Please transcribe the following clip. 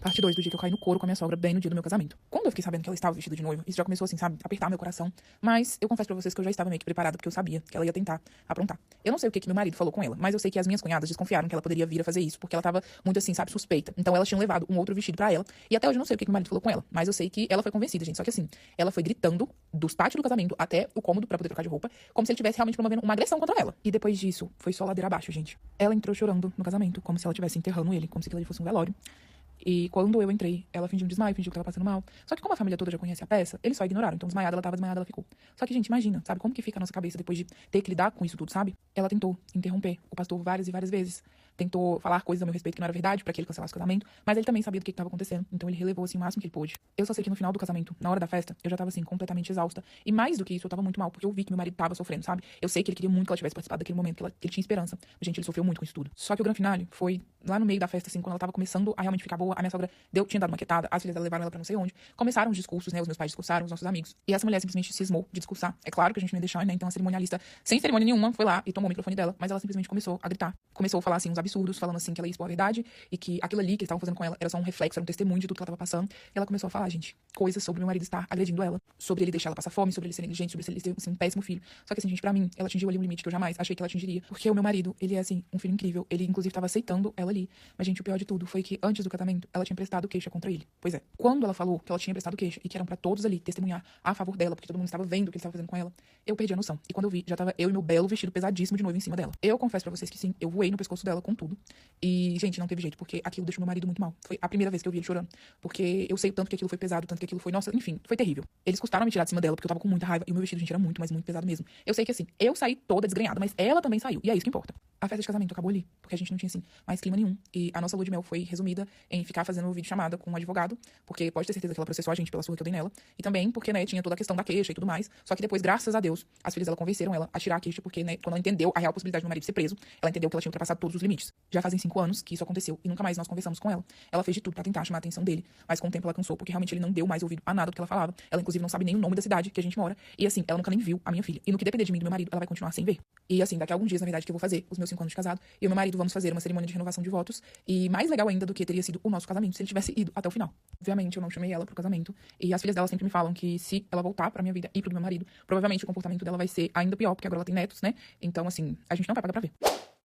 Parte 2 do dia que eu caí no couro com a minha sogra bem no dia do meu casamento. Quando eu fiquei sabendo que ela estava vestida de noiva, isso já começou assim, sabe, apertar meu coração. Mas eu confesso pra vocês que eu já estava meio que preparada, porque eu sabia que ela ia tentar aprontar. Eu não sei o que meu marido falou com ela, mas eu sei que as minhas cunhadas desconfiaram que ela poderia vir a fazer isso, porque ela tava muito assim, sabe, suspeita. Então elas tinham levado um outro vestido pra ela. E até hoje eu não sei o que meu marido falou com ela, mas eu sei que ela foi convencida, gente. Só que assim, ela foi gritando dos pátios do casamento até o cômodo pra poder trocar de roupa, como se ele estivesse realmente promovendo uma agressão contra ela. E depois disso, foi só ladeira abaixo, gente. Ela entrou chorando no casamento, como se ela estivesse enterrando ele, como se aquilo ali fosse um velório. E quando eu entrei, ela fingiu um desmaio, fingiu que tava passando mal. Só que como a família toda já conhece a peça, eles só ignoraram. Então desmaiada, ela ficou. Só que, gente, imagina, sabe? Como que fica a nossa cabeça depois de ter que lidar com isso tudo, sabe? Ela tentou interromper o pastor várias e várias vezes. Tentou falar coisas a meu respeito que não era verdade, pra que ele cancelasse o casamento. Mas ele também sabia do que tava acontecendo. Então ele relevou, assim, o máximo que ele pôde. Eu só sei que no final do casamento, na hora da festa, eu já tava, assim, completamente exausta. E mais do que isso, eu tava muito mal, porque eu vi que meu marido tava sofrendo, sabe? Eu sei que ele queria muito que ela tivesse participado daquele momento, que ele tinha esperança. Gente, ele sofreu muito com isso tudo. Só que o grande finale foi lá no meio da festa, assim, quando ela tava começando a realmente ficar boa. A minha sogra tinha dado uma quietada, as filhas dela levaram ela pra não sei onde. Começaram os discursos, né? Os meus pais discursaram, os nossos amigos. E essa mulher simplesmente cismou de discursar. É claro que a gente não ia deixar, né? Então a cerimonialista, sem cerimônia nenhuma, foi lá e tomou o microfone dela, mas ela simplesmente começou a gritar. Começou a falar, assim, uns absurdos, falando, assim, que ela ia expor a verdade e que aquilo ali que eles estavam fazendo com ela era só um reflexo, era um testemunho de tudo que ela tava passando. E ela começou a falar, gente, coisas sobre meu marido estar agredindo ela, sobre ele deixar ela passar fome, sobre ele ser negligente, sobre ele ser, assim, um péssimo filho. Só que, assim, gente, pra mim, ela atingiu ali um limite que eu jamais achei que ela atingiria. Porque o meu marido, ele é, assim, um filho incrível. Ele, inclusive, tava aceitando ela ali. Mas, gente, o pior de tudo foi que, antes do casamento, ela tinha prestado queixa contra ele. Pois é. Quando ela falou que ela tinha prestado queixa e que eram pra todos ali testemunhar a favor dela, porque todo mundo estava vendo o que ele estava fazendo com ela, eu perdi a noção. E quando eu vi, já tava eu e meu belo vestido pesadíssimo de noiva em cima dela. Eu confesso pra vocês que sim, eu voei no pescoço dela com tudo. E, gente, não teve jeito, porque aquilo deixou meu marido muito mal. Foi a primeira vez que eu vi ele chorando. Porque eu sei o tanto que aquilo foi pesado, tanto que aquilo foi, nossa, enfim, foi terrível. Eles custaram me tirar de cima dela, porque eu tava com muita raiva. E o meu vestido, gente, era muito, mas muito pesado mesmo. Eu sei que, assim, eu saí toda desgrenhada, mas ela também saiu. E é isso que importa. A festa de casamento acabou ali, porque a gente não tinha, assim, mais clima nenhum. E a nossa lua de mel foi resumida em ficar fazendo videochamada com um advogado, porque pode ter certeza que ela processou a gente pela surra que eu dei nela. E também porque, né, tinha toda a questão da queixa e tudo mais. Só que depois, graças a Deus, as filhas dela convenceram ela a tirar a queixa, porque, né, quando ela entendeu a real possibilidade do meu marido ser preso, ela entendeu que ela tinha ultrapassado todos os limites. Já fazem 5 anos que isso aconteceu e nunca mais nós conversamos com ela. Ela fez de tudo pra tentar chamar a atenção dele, mas com o tempo ela cansou, porque realmente ele não deu mais ouvido a nada do que ela falava. Ela, inclusive, não sabe nem o nome da cidade que a gente mora. E, assim, ela nunca nem viu a minha filha. E no que depender de mim e do meu marido, ela vai continuar sem ver. E, assim, daqui a alguns dias, na verdade, que eu vou fazer os meus 5 anos de casado, e o meu marido vamos fazer uma cerimônia de renovação de votos. E mais legal ainda do que teria sido o nosso casamento se ele tivesse ido até o final. Obviamente, eu não chamei ela pro casamento. E as filhas dela sempre me falam que se ela voltar pra minha vida e pro do meu marido, provavelmente o comportamento dela vai ser ainda pior, porque agora ela tem netos, né? Então, assim, a gente não vai pagar pra ver.